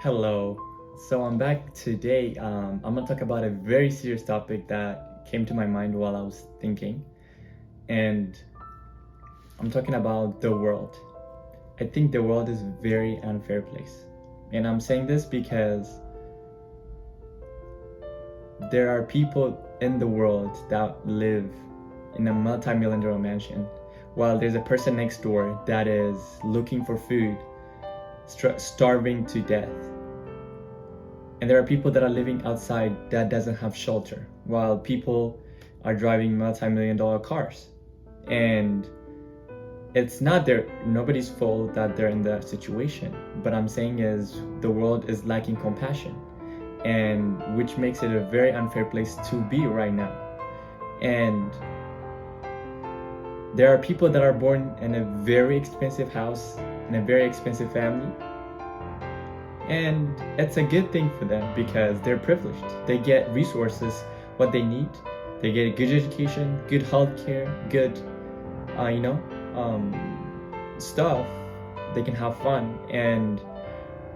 Hello. So I'm back today. I'm gonna talk about a very serious topic that came to my mind while I was thinking, and I'm talking about the world. I think the world is a very unfair place, and I'm saying this because there are people in the world that live in a multi-million dollar mansion, while there's a person next door that is looking for food, starving to death. And there are people that are living outside that doesn't have shelter, while people are driving multi-million dollar cars. And it's not nobody's fault that they're in that situation. But I'm saying is the world is lacking compassion, and which makes it a very unfair place to be right now. And there are people that are born in a very expensive house, in a very expensive family, and it's a good thing for them because they're privileged. They get resources, what they need. They get a good education, good healthcare, good, stuff. They can have fun, and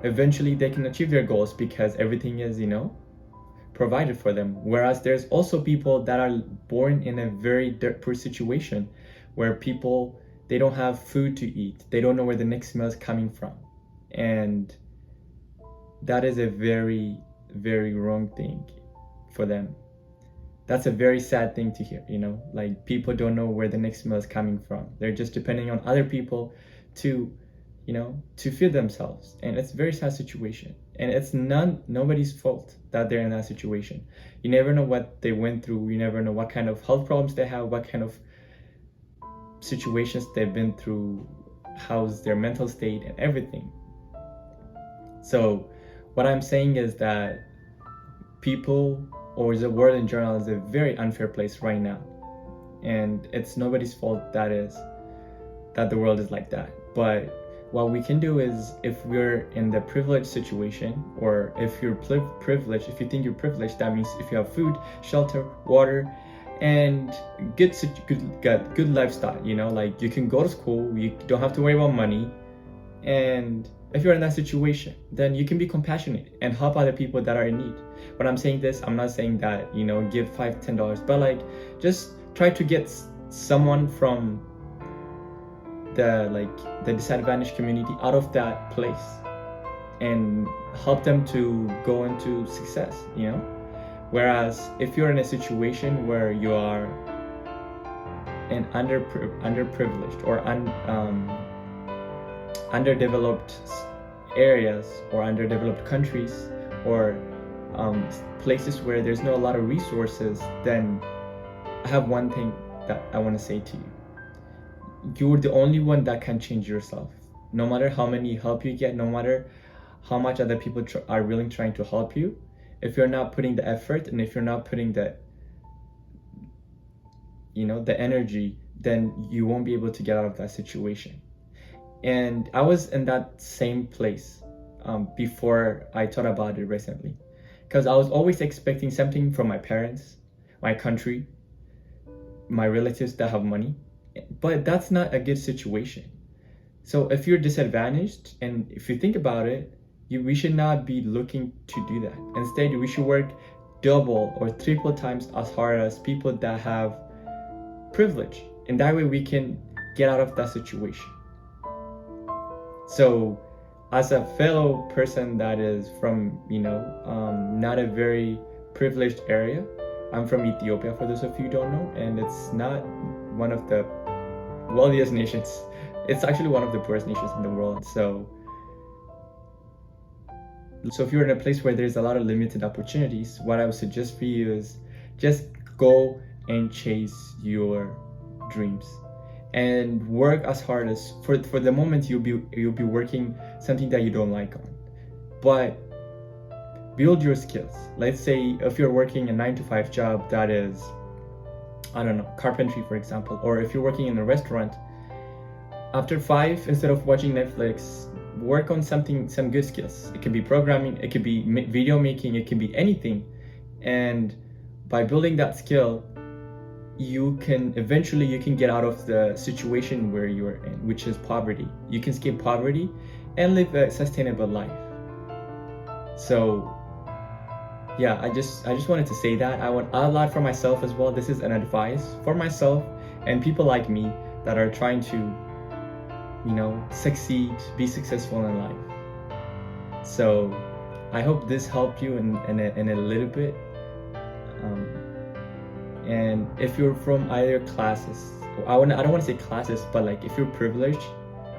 eventually they can achieve their goals because everything is, provided for them. Whereas there's also people that are born in a very poor situation, where people they don't have food to eat. They don't know where the next meal is coming from, and that is a very, very wrong thing for them. That's a very sad thing to hear, like people don't know where the next meal is coming from. They're just depending on other people to, to feed themselves. And it's a very sad situation. And it's nobody's fault that they're in that situation. You never know what they went through. You never know what kind of health problems they have, what kind of situations they've been through, how's their mental state and everything. So what I'm saying is that people or the world in general is a very unfair place right now. And it's nobody's fault that the world is like that. But what we can do is, if we're in the privileged situation, or if you're privileged, if you think you're privileged, that means if you have food, shelter, water, and good lifestyle, like you can go to school, you don't have to worry about money. And if you're in that situation, then you can be compassionate and help other people that are in need. When I'm saying this, I'm not saying that, give $5-10, but like just try to get someone from the disadvantaged community out of that place and help them to go into success, Whereas if you're in a situation where you are in underprivileged or underdeveloped areas or underdeveloped countries, or places where there's not a lot of resources, then I have one thing that I want to say to you. You're the only one that can change yourself. No matter how many help you get, no matter how much other people are willing trying to help you, if you're not putting the effort, and if you're not putting the energy, then you won't be able to get out of that situation. And I was in that same place before I thought about it recently, because I was always expecting something from my parents, my country, my relatives that have money, but that's not a good situation. So if you're disadvantaged, and if you think about it, we should not be looking to do that. Instead, we should work double or triple times as hard as people that have privilege, and that way we can get out of that situation. So as a fellow person that is from, not a very privileged area, I'm from Ethiopia, for those of you who don't know, and it's not one of the wealthiest nations. It's actually one of the poorest nations in the world. So if you're in a place where there's a lot of limited opportunities, what I would suggest for you is just go and chase your dreams. And work as hard as for the moment you'll be working something that you don't like on, but build your skills. Let's say if you're working a 9-to-5 job that is, I don't know, carpentry for example, or if you're working in a restaurant, after 5, instead of watching Netflix, work on some good skills. It could be programming, it could be video making, it could be anything. And by building that skill, you can get out of the situation where you're in, which is poverty. You can escape poverty and live a sustainable life. So yeah, I just wanted to say that I want a lot for myself as well. This is an advice for myself and people like me that are trying to, you know, succeed, be successful in life. So I hope this helped you in a little bit. And if you're from either classes, I don't want to say classes, but like if you're privileged,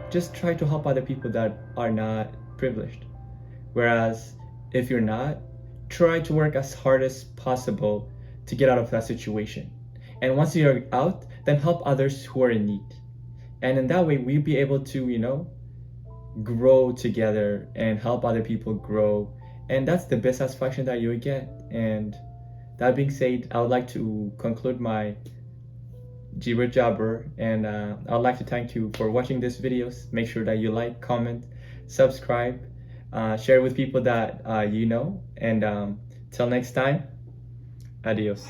just try to help other people that are not privileged. Whereas if you're not, try to work as hard as possible to get out of that situation. And once you're out, then help others who are in need. And in that way, we'll be able to, you know, grow together and help other people grow. And that's the best satisfaction that you would get. And that being said, I would like to conclude my Jibber Jabber, and I would like to thank you for watching this videos. Make sure that you like, comment, subscribe, share with people that you know, and till next time, adios.